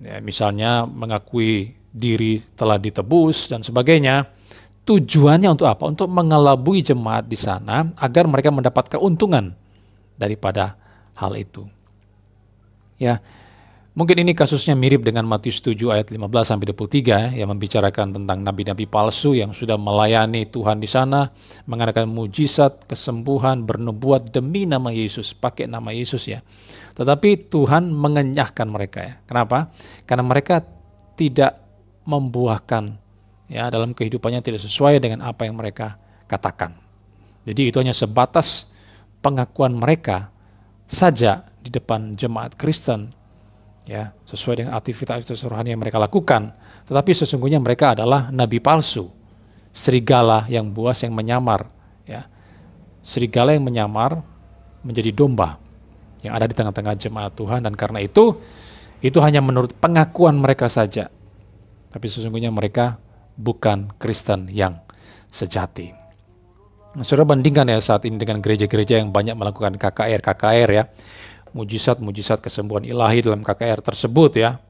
Speaker 1: ya, misalnya mengakui diri telah ditebus dan sebagainya. Tujuannya untuk apa? Untuk mengelabui jemaat di sana agar mereka mendapat keuntungan daripada hal itu. Ya. Mungkin ini kasusnya mirip dengan Matius 7 ayat 15-23 yang membicarakan tentang nabi-nabi palsu yang sudah melayani Tuhan di sana, mengadakan mujizat, kesembuhan, bernubuat demi nama Yesus, pakai nama Yesus ya. Tetapi Tuhan mengenyahkan mereka ya. Kenapa? Karena mereka tidak membuahkan, ya, dalam kehidupannya tidak sesuai dengan apa yang mereka katakan. Jadi itu hanya sebatas pengakuan mereka saja di depan jemaat Kristen, ya, sesuai dengan aktivitas rohani yang mereka lakukan. Tetapi sesungguhnya mereka adalah nabi palsu, serigala yang buas yang menyamar, ya, serigala yang menyamar menjadi domba yang ada di tengah-tengah jemaat Tuhan. Dan karena itu hanya menurut pengakuan mereka saja. Tapi sesungguhnya mereka bukan Kristen yang sejati. Nah, saudara bandingkan ya saat ini dengan gereja-gereja yang banyak melakukan KKR ya, mujizat-mujizat kesembuhan ilahi dalam KKR tersebut ya.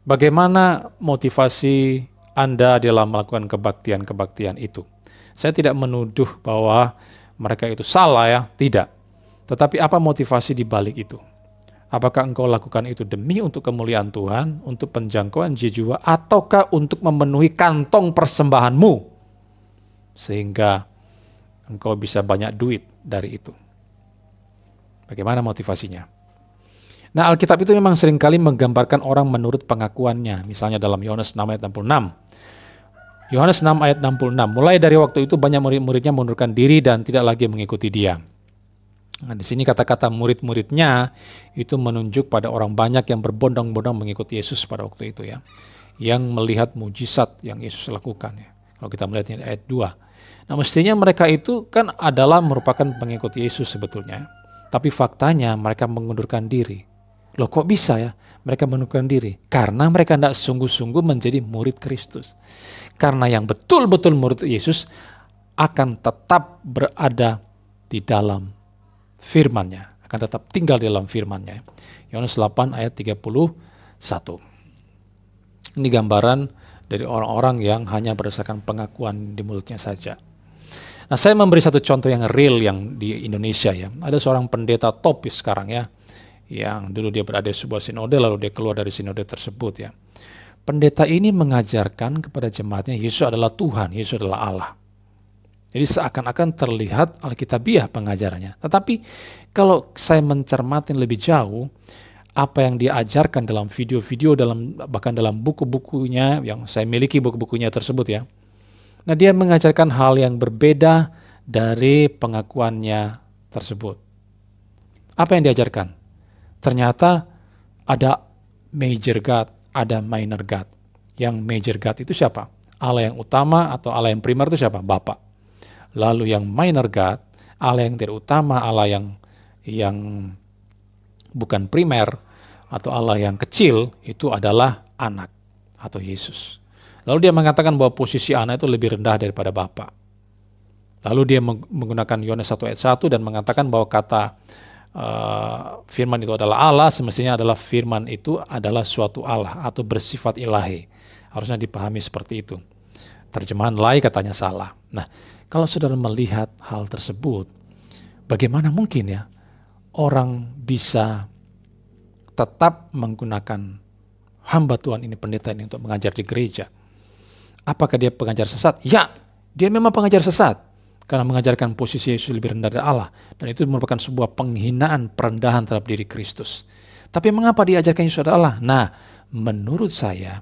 Speaker 1: Bagaimana motivasi Anda dalam melakukan kebaktian-kebaktian itu? Saya tidak menuduh bahwa mereka itu salah ya, tidak. Tetapi apa motivasi di balik itu? Apakah engkau lakukan itu demi untuk kemuliaan Tuhan, untuk penjangkauan jiwa, ataukah untuk memenuhi kantong persembahanmu, sehingga engkau bisa banyak duit dari itu? Bagaimana motivasinya? Nah, Alkitab itu memang seringkali menggambarkan orang menurut pengakuannya. Misalnya dalam Yohanes 6 ayat 66. Yohanes 6 ayat 66, mulai dari waktu itu banyak murid-muridnya mengundurkan diri dan tidak lagi mengikuti dia. Nah, di sini kata-kata murid-muridnya itu menunjuk pada orang banyak yang berbondong-bondong mengikuti Yesus pada waktu itu ya, yang melihat mujizat yang Yesus lakukan ya. Kalau kita melihatnya di ayat 2. Nah, mestinya mereka itu kan adalah merupakan pengikut Yesus sebetulnya. Tapi faktanya mereka mengundurkan diri. Loh, kok bisa ya mereka mengundurkan diri? Karena mereka tidak sungguh-sungguh menjadi murid Kristus. Karena yang betul-betul murid Yesus akan tetap berada di dalam firman-Nya, akan tetap tinggal di dalam firman-Nya. Yohanes 8 ayat 31. Ini gambaran dari orang-orang yang hanya berdasarkan pengakuan di mulutnya saja. Nah, saya memberi satu contoh yang real yang di Indonesia ya. Ada seorang pendeta top sekarang ya, yang dulu dia berada di sebuah sinode, lalu dia keluar dari sinode tersebut ya. Pendeta ini mengajarkan kepada jemaatnya Yesus adalah Tuhan, Yesus adalah Allah. Jadi seakan-akan terlihat alkitabiah pengajarannya. Tetapi kalau saya mencermati lebih jauh, apa yang dia ajarkan dalam video-video, bahkan dalam buku-bukunya, yang saya miliki buku-bukunya tersebut ya. Nah, dia mengajarkan hal yang berbeda dari pengakuannya tersebut. Apa yang diajarkan? Ternyata ada major God, ada minor God. Yang major God itu siapa? Allah yang utama atau Allah yang primer itu siapa? Bapa. Lalu yang minor God, Allah yang tidak utama, Allah yang bukan primer, atau Allah yang kecil, itu adalah anak atau Yesus. Lalu dia mengatakan bahwa posisi anak itu lebih rendah daripada Bapa. Lalu dia menggunakan Yohanes 1 ayat 1 dan mengatakan bahwa kata firman itu adalah Allah, semestinya adalah firman itu adalah suatu Allah atau bersifat ilahi. Harusnya dipahami seperti itu. Terjemahan lain katanya salah. Nah, kalau saudara melihat hal tersebut, bagaimana mungkin ya orang bisa tetap menggunakan hamba Tuhan ini, pendeta ini untuk mengajar di gereja? Apakah dia pengajar sesat? Ya, dia memang pengajar sesat. Karena mengajarkan posisi Yesus lebih rendah dari Allah. Dan itu merupakan sebuah penghinaan, perendahan terhadap diri Kristus. Tapi mengapa dia ajarkan Yesus adalah Allah? Nah, menurut saya,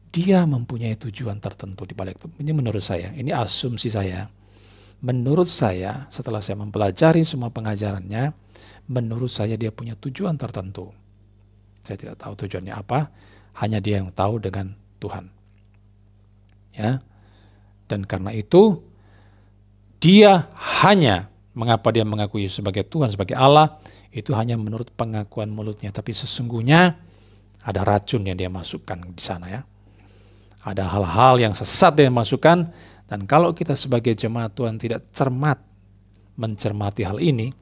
Speaker 1: dia mempunyai tujuan tertentu di balik itu. Ini menurut saya, ini asumsi saya. Menurut saya, setelah saya mempelajari semua pengajarannya, menurut saya dia punya tujuan tertentu. Saya tidak tahu tujuannya apa, hanya dia yang tahu dengan Tuhan. Ya. Dan karena itu, dia hanya, mengapa dia mengaku Yesus sebagai Tuhan, sebagai Allah, itu hanya menurut pengakuan mulutnya. Tapi sesungguhnya ada racun yang dia masukkan di sana ya. Ada hal-hal yang sesat yang dimasukkan, dan kalau kita sebagai jemaat Tuhan tidak cermat mencermati hal ini,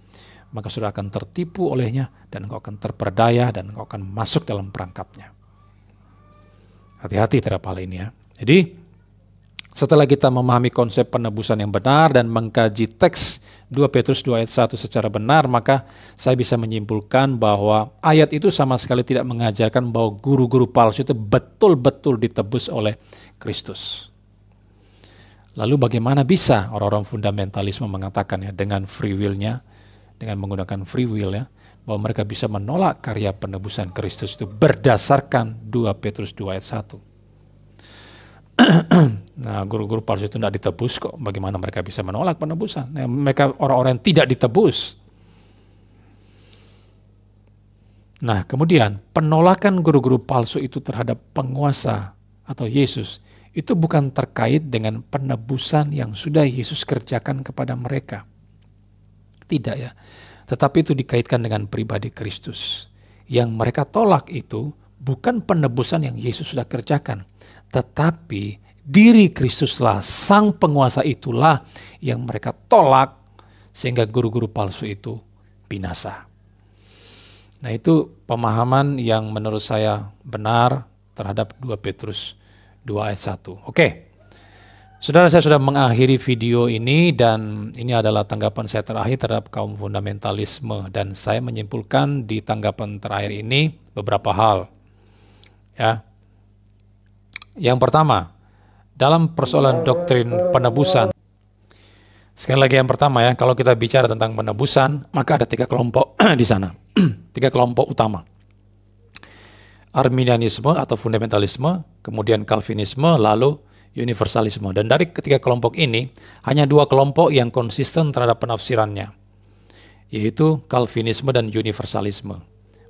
Speaker 1: maka sudah akan tertipu olehnya, dan engkau akan terperdaya, dan engkau akan masuk dalam perangkapnya. Hati-hati terhadap hal ini ya. Jadi, setelah kita memahami konsep penebusan yang benar dan mengkaji teks 2 Petrus 2 ayat 1 secara benar, maka saya bisa menyimpulkan bahwa ayat itu sama sekali tidak mengajarkan bahwa guru-guru palsu itu betul-betul ditebus oleh Kristus. Lalu bagaimana bisa orang-orang fundamentalisme mengatakan ya dengan free will-nya, dengan menggunakan free will ya, bahwa mereka bisa menolak karya penebusan Kristus itu berdasarkan 2 Petrus 2 ayat 1. Nah, guru-guru palsu itu tidak ditebus kok. Bagaimana mereka bisa menolak penebusan? Nah, mereka orang-orang yang tidak ditebus. Nah, kemudian penolakan guru-guru palsu itu terhadap penguasa atau Yesus itu bukan terkait dengan penebusan yang sudah Yesus kerjakan kepada mereka. Tidak ya. Tetapi itu dikaitkan dengan pribadi Kristus. Yang mereka tolak itu bukan penebusan yang Yesus sudah kerjakan, tetapi diri Kristuslah, sang penguasa itulah yang mereka tolak sehingga guru-guru palsu itu binasa. Nah, itu pemahaman yang menurut saya benar terhadap 2 Petrus 2 ayat 1. Oke. Saudara, saya sudah mengakhiri video ini dan ini adalah tanggapan saya terakhir terhadap kaum fundamentalisme, dan saya menyimpulkan di tanggapan terakhir ini beberapa hal. Ya. Yang pertama, dalam persoalan doktrin penebusan. Sekali lagi yang pertama ya, kalau kita bicara tentang penebusan, maka ada 3 kelompok di sana. 3 kelompok utama. Arminianisme atau fundamentalisme, kemudian Calvinisme, lalu universalisme. Dan dari ketiga kelompok ini, hanya 2 kelompok yang konsisten terhadap penafsirannya, yaitu Calvinisme dan universalisme.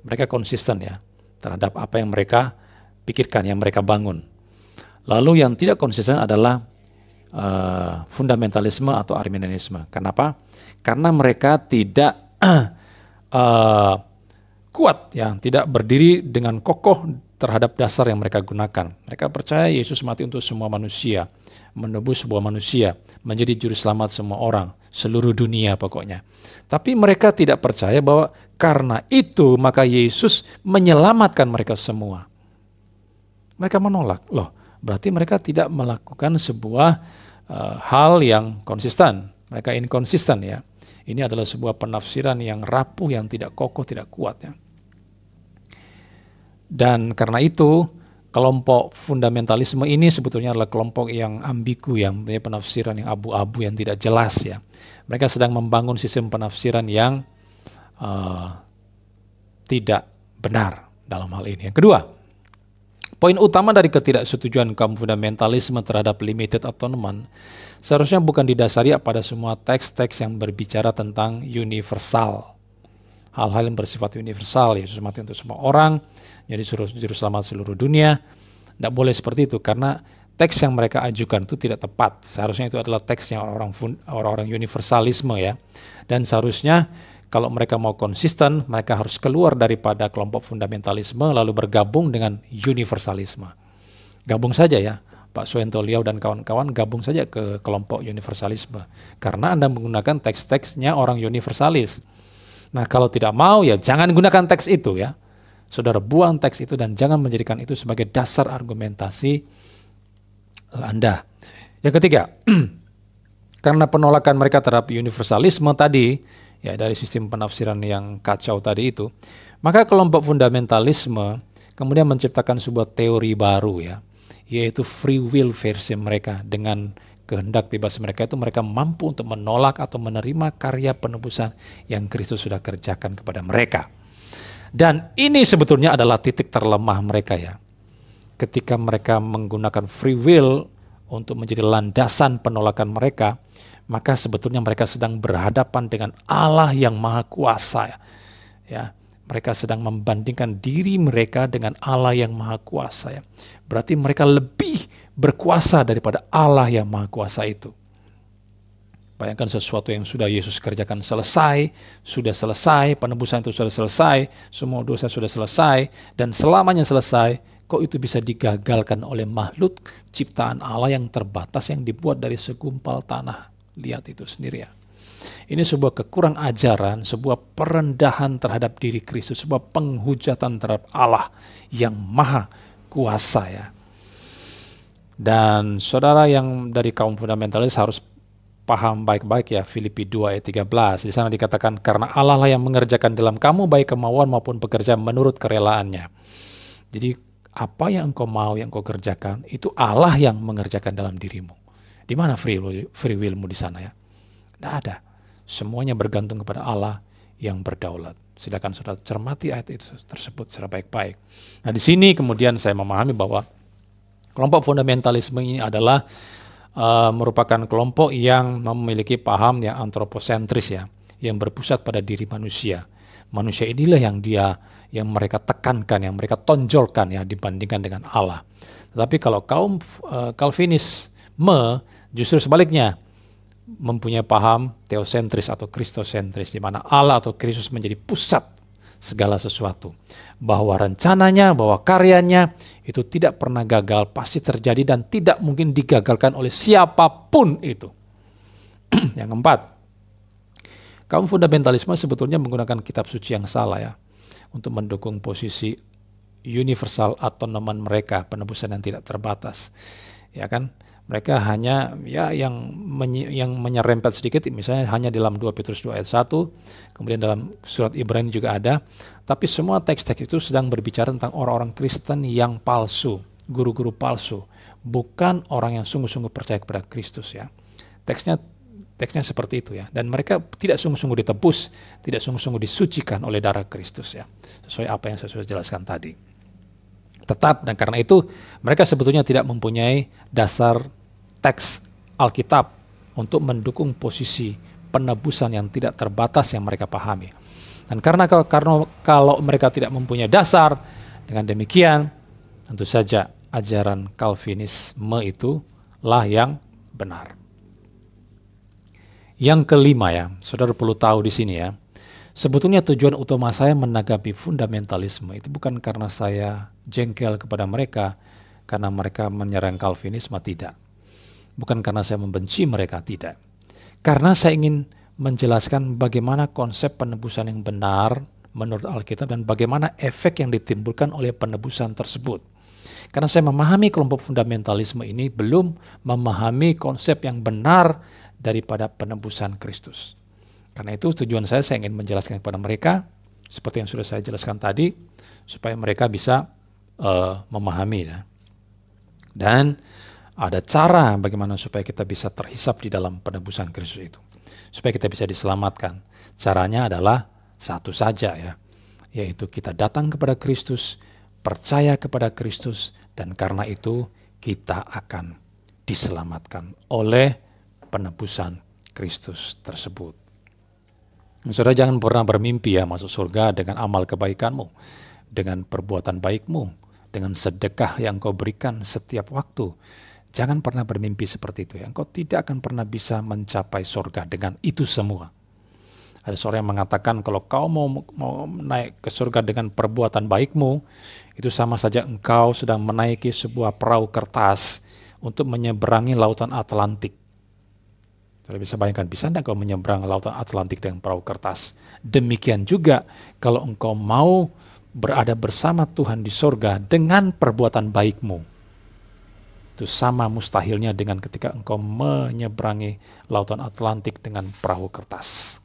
Speaker 1: Mereka konsisten ya, terhadap apa yang mereka pikirkan, yang mereka bangun. Lalu yang tidak konsisten adalah fundamentalisme atau Arminianisme. Kenapa? Karena mereka tidak kuat ya, tidak berdiri dengan kokoh terhadap dasar yang mereka gunakan. Mereka percaya Yesus mati untuk semua manusia, menebus sebuah manusia, menjadi juru selamat semua orang, seluruh dunia pokoknya. Tapi mereka tidak percaya bahwa karena itu maka Yesus menyelamatkan mereka semua. Mereka menolak. Loh, berarti mereka tidak melakukan sebuah hal yang konsisten. Mereka inkonsisten ya. Ini adalah sebuah penafsiran yang rapuh, yang tidak kokoh, tidak kuat ya. Dan karena itu, kelompok fundamentalisme ini sebetulnya adalah kelompok yang ambigu, yang punya penafsiran yang abu-abu, yang tidak jelas ya. Mereka sedang membangun sistem penafsiran yang tidak benar dalam hal ini. Yang kedua, poin utama dari ketidaksetujuan kaum fundamentalisme terhadap limited atonement seharusnya bukan didasari pada semua teks-teks yang berbicara tentang universal. Hal-hal yang bersifat universal, Yesus mati untuk semua orang, jadi juru selamat seluruh dunia. Tidak boleh seperti itu, karena teks yang mereka ajukan itu tidak tepat. Seharusnya itu adalah teks yang orang-orang universalisme ya. Dan seharusnya kalau mereka mau konsisten, mereka harus keluar daripada kelompok fundamentalisme lalu bergabung dengan universalisme. Gabung saja ya, Pak Suento Liau dan kawan-kawan, gabung saja ke kelompok universalisme. Karena Anda menggunakan teks-teksnya orang universalis. Nah, kalau tidak mau ya jangan gunakan teks itu ya. Saudara, buang teks itu dan jangan menjadikan itu sebagai dasar argumentasi Anda. Yang ketiga, karena penolakan mereka terhadap universalisme tadi, ya dari sistem penafsiran yang kacau tadi itu, maka kelompok fundamentalisme kemudian menciptakan sebuah teori baru ya, yaitu free will versi mereka. Dengan kehendak bebas mereka itu, mereka mampu untuk menolak atau menerima karya penebusan yang Kristus sudah kerjakan kepada mereka. Dan ini sebetulnya adalah titik terlemah mereka ya. Ketika mereka menggunakan free will untuk menjadi landasan penolakan mereka, maka sebetulnya mereka sedang berhadapan dengan Allah yang Maha Kuasa ya. Mereka sedang membandingkan diri mereka dengan Allah yang Maha Kuasa ya. Berarti mereka lebih berkuasa daripada Allah yang Maha Kuasa itu. Bayangkan sesuatu yang sudah Yesus kerjakan sudah selesai, penebusan itu sudah selesai, semua dosa sudah selesai, dan selamanya selesai, kok itu bisa digagalkan oleh makhluk ciptaan Allah yang terbatas yang dibuat dari segumpal tanah. Lihat itu sendiri ya. Ini sebuah kekurang ajaran, sebuah perendahan terhadap diri Kristus, sebuah penghujatan terhadap Allah yang Maha Kuasa ya. Dan saudara yang dari kaum fundamentalis harus paham baik-baik ya, Filipi 2 ayat 13. Di sana dikatakan, karena Allah lah yang mengerjakan dalam kamu baik kemauan maupun pekerjaan menurut kerelaannya. Jadi apa yang engkau mau, yang engkau kerjakan, itu Allah yang mengerjakan dalam dirimu. Di mana free willmu di sana ya? Tidak ada. Semuanya bergantung kepada Allah yang berdaulat. Silakan saudara cermati ayat itu tersebut secara baik-baik. Nah, di sini kemudian saya memahami bahwa Kelompok fundamentalisme ini adalah merupakan kelompok yang memiliki paham yang antroposentris ya, yang berpusat pada diri manusia. Manusia inilah yang mereka tekankan, yang mereka tonjolkan ya dibandingkan dengan Allah. Tetapi kalau kaum Calvinisme justru sebaliknya, mempunyai paham teosentris atau kristosentris, di mana Allah atau Kristus menjadi pusat segala sesuatu. Bahwa rencananya, bahwa karyanya itu tidak pernah gagal, pasti terjadi dan tidak mungkin digagalkan oleh siapapun itu. Yang keempat, kaum fundamentalisme sebetulnya menggunakan kitab suci yang salah ya, untuk mendukung posisi universal autonoman mereka, penebusan yang tidak terbatas. Ya kan? Mereka hanya ya yang menyerempet sedikit, misalnya hanya dalam 2 Petrus 2 ayat 1, kemudian dalam surat Ibrani juga ada, tapi semua teks-teks itu sedang berbicara tentang orang-orang Kristen yang palsu, guru-guru palsu, bukan orang yang sungguh-sungguh percaya kepada Kristus ya. Teksnya seperti itu ya, dan mereka tidak sungguh-sungguh ditebus, tidak sungguh-sungguh disucikan oleh darah Kristus ya, sesuai apa yang saya sudah jelaskan tadi. Tetap, dan karena itu mereka sebetulnya tidak mempunyai dasar teks Alkitab untuk mendukung posisi penebusan yang tidak terbatas yang mereka pahami. Dan karena kalau mereka tidak mempunyai dasar, dengan demikian tentu saja ajaran Calvinisme itulah yang benar. Yang kelima ya, saudara perlu tahu di sini ya, sebetulnya tujuan utama saya menanggapi fundamentalisme itu bukan karena saya jengkel kepada mereka, karena mereka menyerang Calvinisme, tidak. Bukan karena saya membenci mereka, tidak. Karena saya ingin menjelaskan bagaimana konsep penebusan yang benar menurut Alkitab dan bagaimana efek yang ditimbulkan oleh penebusan tersebut. Karena saya memahami kelompok fundamentalisme ini belum memahami konsep yang benar daripada penebusan Kristus. Karena itu tujuan saya ingin menjelaskan kepada mereka, seperti yang sudah saya jelaskan tadi, supaya mereka bisa memahami. Ya. Dan ada cara bagaimana supaya kita bisa terhisap di dalam penebusan Kristus itu. Supaya kita bisa diselamatkan. Caranya adalah satu saja ya, yaitu kita datang kepada Kristus, percaya kepada Kristus, dan karena itu kita akan diselamatkan oleh penebusan Kristus tersebut. Saudara jangan pernah bermimpi ya masuk surga dengan amal kebaikanmu, dengan perbuatan baikmu, dengan sedekah yang kau berikan setiap waktu. Jangan pernah bermimpi seperti itu ya. Engkau tidak akan pernah bisa mencapai surga dengan itu semua. Ada seorang yang mengatakan kalau kau mau naik ke surga dengan perbuatan baikmu, itu sama saja engkau sedang menaiki sebuah perahu kertas untuk menyeberangi lautan Atlantik. Saudara bisa bayangkan, bisa tidak kau menyeberang lautan Atlantik dengan perahu kertas? Demikian juga kalau engkau mau berada bersama Tuhan di surga dengan perbuatan baikmu. Itu sama mustahilnya dengan ketika engkau menyeberangi lautan Atlantik dengan perahu kertas.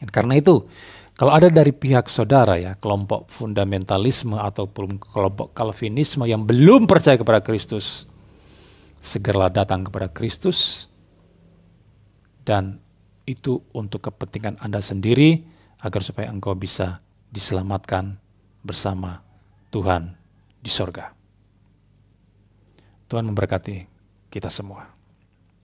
Speaker 1: Dan karena itu, kalau ada dari pihak saudara ya, kelompok fundamentalisme ataupun kelompok Calvinisme yang belum percaya kepada Kristus, segeralah datang kepada Kristus, dan itu untuk kepentingan Anda sendiri, agar supaya engkau bisa diselamatkan bersama Tuhan di sorga. Tuhan memberkati kita semua.